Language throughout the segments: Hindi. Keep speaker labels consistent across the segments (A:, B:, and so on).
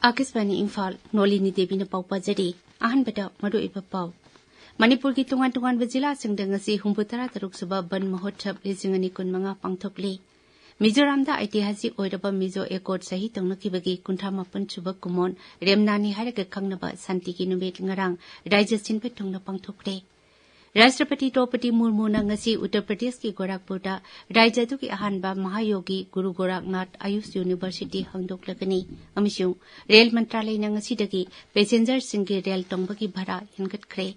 A: आकाशवाणी इम्फाल नोलिनी देवी ने पाउ पाजरी अहनबदा मरुइबा पाउ मणिपुर की तोंगान तोंगान जिला सिंगदंगसी हुंबुतरा तरुक सुबा बन महोत्सव 2015 पांगथोकली मिजोराम दा ऐतिहासिक ओइरबा मिजो एकॉर्ड सही तौनखिबगी 58 सुबा कुमोन रेमनानी हारग खंगनबा शांति की नुमेट ngarang राज्य सिनबे थोंना पांगथोकले राष्ट्रपति द्रौपदी मुर्मू नंगसी उत्तर प्रदेश की गोरखपुर राज्य की अहानबा महायोगी गुरु गोरखनाथ आयुष यूनिवर्सिटी हंगदोकलगनी अमिसुं रेल मंत्रालय नंगसीदगी पैसेंजर सिंगे रेल तोंबगी भाड़ा हेनगटख्रे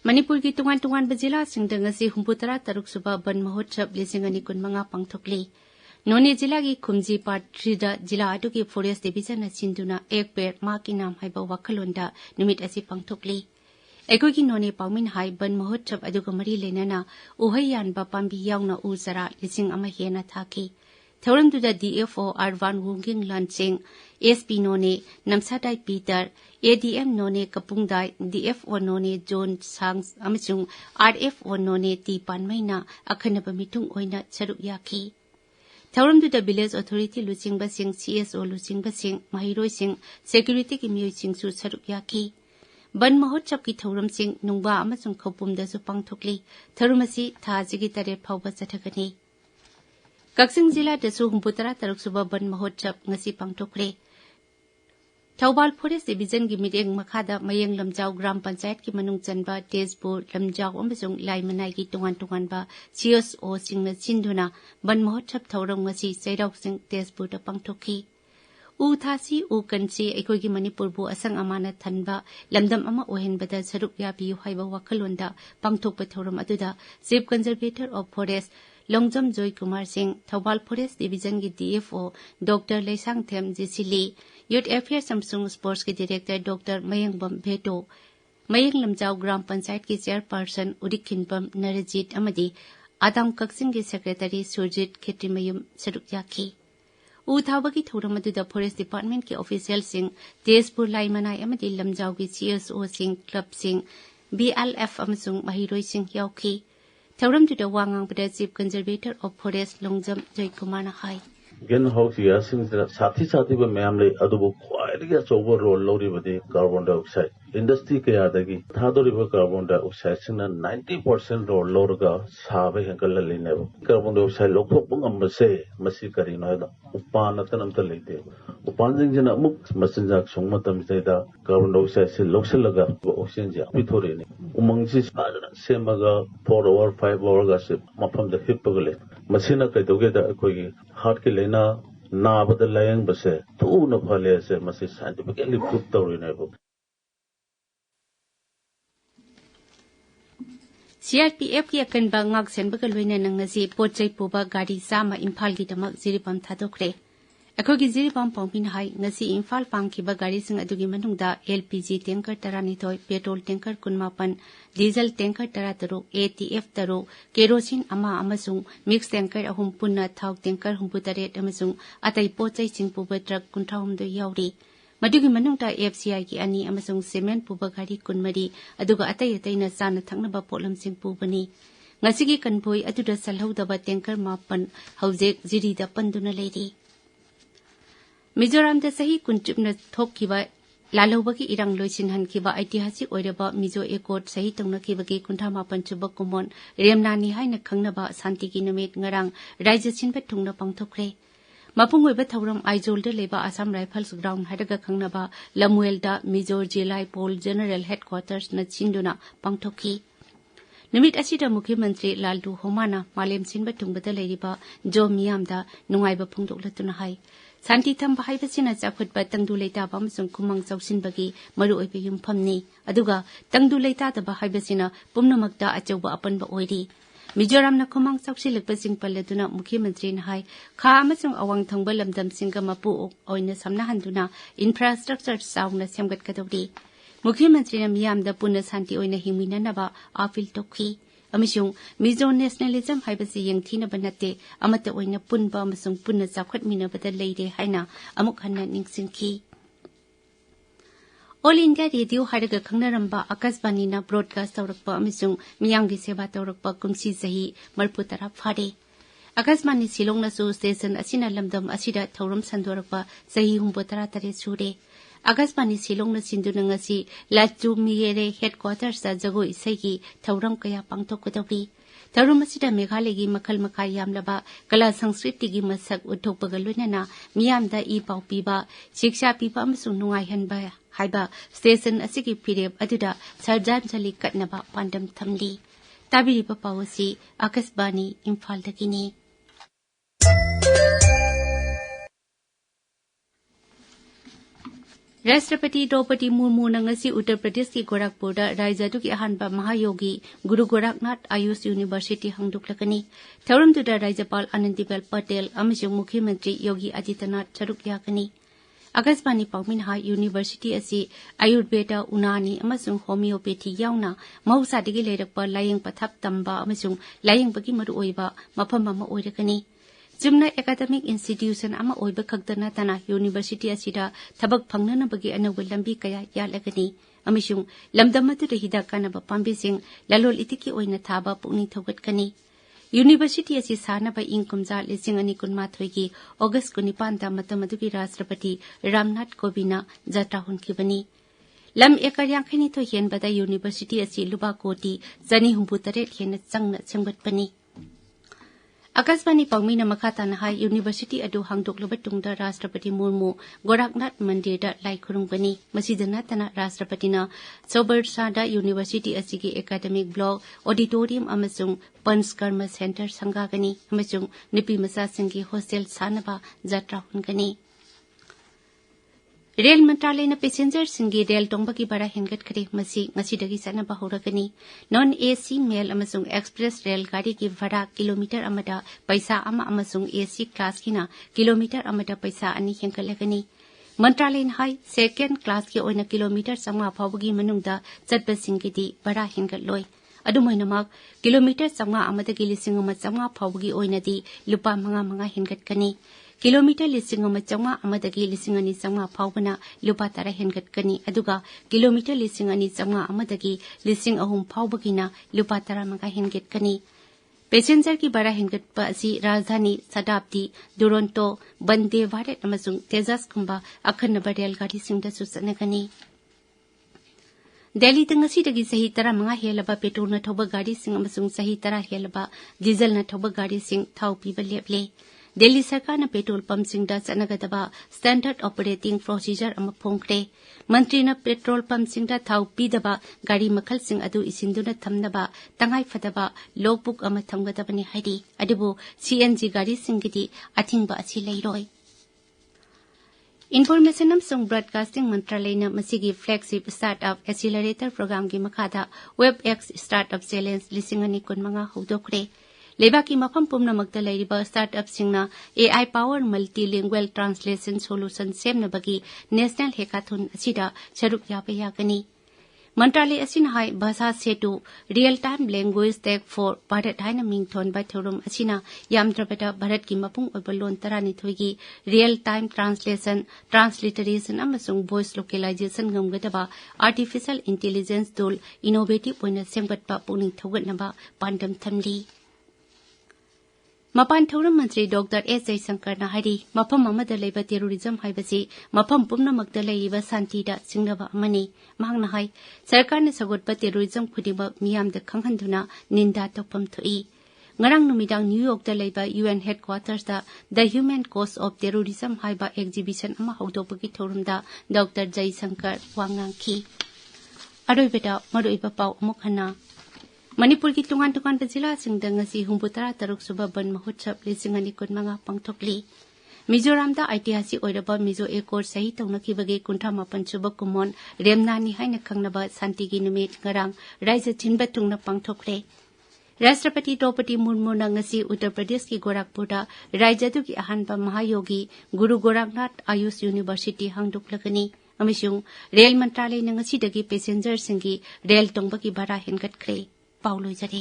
A: मणिपुर की तोंगान तोंगान जिला सिंगदंगसी हुंबुतरा तरुक सुबा बन महोत्सव 2015 पांगथोकली नोने जिला की खुमजी पार्ट 3 जिला की फॉरेस्ट डिवीजन सिंधुना एक पेड़ मा की नाम है वखलोंदा नुमित असी पांगथोकली एकोई की नोने पाउमिन हाई बन महोत्सव अदुगा मरी लेनाना उहै यानबा पांबी याउना उ जरा लिसिंग अमा हेना थाकी थौरंदुदा डीएफओ आरवान वुंगिंग लांसिंग एसपी नोने नमसादाई पीटर एडीएम नोने कपुंगदाई डीएफओ नोने जोन सांग अमसुंग आरएफओ नोने टी पानमैना अखनबा मिथुंग ओइना सरुक याखी थौरंदुदा विलेज अथॉरिटी लुचिंगबसिंग सीएसओ लुचिंगबसिंग महिरोइसिंग सिक्योरिटी की मियोइसिंगसु सरुक याखी बन महोत्सव की थौरमसिंग नुंगबा अमसुंग खौपुमदसु पांगथोकली थरुमसी थाजिगी तरेट फाउबा चथगनी कक्सिंग जिला दसु हुंबुतरा तरुक सुबा बन महोत्सव ngasi पांगथोकरे थौबाल फॉरेस्ट डिवीजन की मिडेंग मखादा मयंग लमजाव ग्राम पंचायत की मनुंग चनबा तेजपुर लमजाव अमसुंग लाइमनाई की तोंगान तोंगानबा सीएसओ सिंगना सिंधुना बन महोत्सव थौरम ngasi चैराव सिंग तेजपुर दा पांगथोकी उ थासी उ कंसी एकोई की मणिपुर बु असंग अमाना थनबा लमदम अमा ओहेनबदा सरुक याबियु हाइबा वखलोंदा पांगथोकपा थौरम अदुदा chief conservator of forest Longjam Joy Kumar Singh Thoubal forest division की डीएफओ डॉक्टर लेसांग थेम जिसिली यूथ अफेयर्स अमसुंग स्पोर्ट्स के डायरेक्टर डॉक्टर मयंगबम भेटो मयंग लमजाव ग्राम पंचायत की चेयरपर्सन उदिखिनबम नरजीत अमदी आदाम कक्सिंग की सेक्रेटरी सुरजीत खेत्रीमयुम सरुक याखी उ थाबगी थौरम अदुदा फॉरेस्ट डिपार्टमेंट के ऑफिशियल सिंह तेजपुर लाइमनाई अमदी लमजाव की CSO Singh club Singh BLF अमसुंग महिरोई सिंह याखी थौरम दुदा वांगांगबदा chief conservator of forest Longjam Joy Kumar हाई
B: गेन हाउस यासिंग साथी साथी बे मैम ले अदुबो ख्वाइदगी अचौबो रोल लौरिबदि कार्बन डाइऑक्साइड इंडस्ट्री कयादगी थादोरिबो कार्बन डाइऑक्साइड सिंगना 90% रोल लौरगा साबे हेंकल लेनेबो कार्बन डाइऑक्साइड लौथोकपो ngambase मसी करिनो हादा उपान नतनमत लेते उपान जिंजना अमुक मसिनजाक सोंगमतम सेदा कार्बन डाइऑक्साइड से लौसलगा ऑक्सीजन जे पिथोरेने उमंगसि साजना सेमगा 4 आवर 5 आवर गा से मफम द हिपगले मसिना कैदोगेदा अखोगी हार्ट के लेना नाबद लायंग बसे तो न फले से मसी साइंटिफिकली प्रूव तौरिनेबो
A: सीआरपीएफ की अकनबा ngak senbaga loina nangasi pochai puba gari sama imphal gi damak jiripam thadokre akhogi jiripam pawmin hai ngasi imphal pangkiba gari sing adugi manungda LPG tanker 12 petrol tanker 18 diesel tanker 13 ATF taro kerosene ama amasung mix tanker ahum punna thau tanker 38 amasung atai pochai sing puba truck 93 yauri मधुगी मनुंगता FCI की अनि अमसुंग सीमेंट पुबा गाड़ी कुनमरी अदुगा अतै अतैना चाना थंगनबा पोलमसिंग पुबनी ngasiगी कन्भोई अदुदा सलहौदबा टैंकर मापन हौजेक जिरीदा पंदुना लेरी मिजोराम दा सही कुंचुपना थोकखिबा लालौबगी इरंग लोइसिनहनखिबा ऐतिहासिक ओइरबा मिजो एकॉर्ड सही तौनखिबगी 58 सुबा कुमोन रेमनानी हाइना खंगनबा शांतिगी नुमेट ngarang राज्य सिनबा थुंगना पांगथोखरे मपुंग ओइबा थौरम आइजोल द लेबा असम राइफल्स ग्राउंड हादगा खंगनबा लमुएलदा मिजोर जिलाई पोल जनरल हेडक्वार्टर्स न चिंदुना पांगथोखी नुमित असिदा मुख्यमंत्री लालदू होमाना मालेम सिनबा थुंगबदा लेरिबा जो मियामदा नुंगाइबा फुंगदोकलतुना हाई शांति थंबा हाइबसिना चाखुतबा तंगदु लेताबा अमसुंग खुमंग चौसिनबगी मरु ओइबा युमफमनी अदुगा तंगदु लेतादबा हाइबसिना पुमनमक्ता अचौबा अपनबा ओइरी मिजोराम न खुमंग चौसिलकपसिंग पल्लदुना मुख्यमंत्री नहाई खा अमसुंग अवांग थंबा लमदमसिंग मपु ओइना समनाहंदुना इंफ्रास्ट्रक्चर चाउना सेमगतकदौरी मुख्यमंत्री न मियामदा पुनः शांति ओइना हिंमिननबा अपील तौखी अमसुंग मिजो नेशनलिज्म हाइबसे यंगथीनब नते अमत ओइना पुनबा अमसुंग पुनना चाखटमिनबदा लेरे हाइना अमुक हन्ना निंगसिंखी ऑल इंडिया रेडियो हाइरग खंगनरंबा आकाशवाणीना ब्रॉडकास्ट तौरकपा अमसुंग मियांगी सेवा तौरकपा कुमसी सही मरपुतरा फाड़े आकाशवाणी सिलोंगनसु स्टेशन असिना लमदम असिदा थौरम संदोरकपा सही हुंबोतरा तरे सुरे आकाशवाणी सिलोंगना सिंदुना ngasi लाचु मियेरे हेडक्वार्टर्स दा जगो इसैगी थौरम कया पांगथोकदौरी थौरम असिदा मेघालयगी मखल मखा यामलबा कला संस्कृतिगी मसक उथोकपगा लोइनना मियामदा ई पाउ पीबा शिक्षा पीबा अमसुंग नुंगाइहनबा हाइबा स्टेशन असिगी फिरेब अदुदा सरजान जली कटनबा पांडम थमली ताबिरिबा पावसी आकाशवाणी इम्फाल दगिनी राष्ट्रपति द्रौपदी मुर्मू नंगसी उत्तर प्रदेश की गोरखपुर राज्यदु की अहानबा महायोगी गुरु गोरखनाथ आयुष यूनिवर्सिटी हंगदुकलकनी थौरमदुदा राज्यपाल आनंदीबेन पटेल अमसुंग मुख्यमंत्री योगी आदित्यनाथ सरुक याकनी आकाशवाणी पाउमिनहा यूनिवर्सिटी असी आयुर्वेदा उनानी अमसुंग होमियोपैथी याउना महौसादगी लेरकपा लायेंग पथाप तंबा अमसुंग लायेंगबगी मरुओइबा मफम अमा ओइरकनी जुमना एकाडेमिक इंस्टीट्यूशन अमा ओइबा खगदना तना यूनिवर्सिटी असिदा थबक फंगननबगी अनौब लंबी कया यालगनी अमसुंग लमदमदुदा हिदा कानबा पांबिसिंग ललोल इतिकी ओइना थाबा पुकनिंग थौगतकनी यूनिवर्सिटी असी सानबा इंग कुमजा 2018 की अगस्त 19 मतमदुगी राष्ट्रपति रामनाथ कोविंद जात्रा हुनखिबनी लम एकर 52 हेनबदा यूनिवर्सिटी असी लुबा कोटी 238 हेन चंगना सेमगतपनी आकाशवाणी पाउमिना मखाताना हाई यूनिवर्सिटी अदु हांगदोकलब तुंगदा राष्ट्रपति मुर्मू गोरखनाथ मंदिरदा लाई खुरुंगबनी मसिदना तना राष्ट्रपतिना सोबरसादा यूनिवर्सिटी असिगी एकेडमिक ब्लॉक ऑडिटोरियम अमसुंग पंचकर्म सेंटर संगागनी अमसुंग निपी मसासिंगी हॉस्टल सानबा जात्रा हुनगनी रेल मंत्रालयना पैसेंजर सिंगी रेल तोंबगी बड़ा हेंगतखरे मसी ngasiदगी सनबा होरगनी नॉन एसी मेल अमसुंग एक्सप्रेस रेल गाड़ी की भाड़ा किलोमीटर अमदा पैसा अमा अमसुंग एसी क्लास किना किलोमीटर अमदा पैसा अनि हेंगलगनी मंत्रालयना हाई सेकेंड क्लास की ओइना किलोमीटर संगा फावगी मनुंगदा चटबसिंगीदी बड़ा हेंगलोय अदुमैनमक किलोमीटर संगा अमदगी लिसिंग अमा संगा फावगी ओइनादी लुपा मंगा हेंगतकनी किलोमीटर 1,500 लिसिंग अनि चंगा फावबना लुपा तारा हेंगतकनी अदुगा किलोमीटर 2,500 लिसिंग अहुम फावबगिना लुपा तारा मंगा हेंगतकनी पैसेंजर की बड़ा हेंगतपा असि राजधानी शताब्दी दुरंतो वंदे भारत अमसुंग तेजस कुंबा अखनबा रेलगाड़ी सिंगदसु चनगनी दिल्ली तंगसीदगी सही 15 हेलबा पेट्रोल न थौबा गाड़ी सिंग अमसुंग सही 10 हेलबा डीजल न थौबा गाड़ी सिंग थाव पीबा लेपले दिल्ली सरकार न पेट्रोल पंप सिंगदा चनगदबा स्टैंडर्ड ऑपरेटिंग प्रोसीजर अमा फोंखरे मंत्री न पेट्रोल पंप सिंगदा थाव पीदबा गाड़ी मखल सिंग अदु इसिंदुना थमनबा तंगाई फदबा लॉगबुक अमा थमगदबनी हाइदी अदुबो सीएनजी गाड़ी सिंगदी अथिंगबा असि लेरोय इन्फॉर्मेशन अमसुंग ब्रॉडकास्टिंग मंत्रालयना मसिगी फ्लैगशिप स्टार्टअप एक्सीलरेटर प्रोग्राम की मखादा वेब एक्स स्टार्टअप चैलेंज 2015 हौदोखरे लेबा की मफम पुमनमक्ता लेरिबा स्टार्टअप सिंगना AI power multilingual translation solution सेमनबगी नेशनल हैकाथॉन असिदा सरुक याबा यागनी मंत्रालय असिना हाई Bhasha Setu real time language tech for Bharat हाइना मिंगथोन बाय थौरम असिना यामद्रबदा भारत की मपुंग ओइबा लोन 12 की real time translation transliteration अमसुंग voice localisation गमगदबा आर्टिफिशियल इंटेलिजेंस टूल इनोवेटिव ओइना सेमगतपा पुनिंग थौगतनबा पांडम थमली मपान थौरम मंत्री डॉक्टर एस जयशंकर हारी मफम अमदा लेबा टेरोरिज्म हाइबसी मफम पुमनमक्ता लेइबा शांतिदा सिंगनबा अमनी महंगना हाई सरकार ने सगोटपा टेरोरिज्म खुदिमक मियामदा खंगहनदुना निंदा तोपम थोई ngarang numidang New York da leiba UN headquarters da the human cause of terrorism haiba exhibition ama haudopagi thorumda Dr. Jaishankar wangangki aroibeta maroiba pau amukhana Manipur की तुंगान तुंगान जिला सिंगदंगसी हुंबुतरा तरुक सुबा बन महोत्सव 2015 पांगथोकली मिजोराम दा ऐतिहासिक ओइरबा मिजो एकोर सही तौनखिबगे 58 सुबा कुमोन रेमनानी हाइना खंगनबा शांतिगी नुमित ngarang राज्य छिनबा तुंगना पांगथोकले राष्ट्रपति द्रौपदी मुर्मू नंगसी उत्तर प्रदेश की गोरखपुर राज्यदु की अहानबा महायोगी गुरु गोरखनाथ आयुष यूनिवर्सिटी हांगदुकलगनी अमिसुंग रेल मंत्रालय नंगसीदगी पैसेंजर सिंगी रेल तोंबगी भाड़ा हेनगतख्रे पाउलोजरे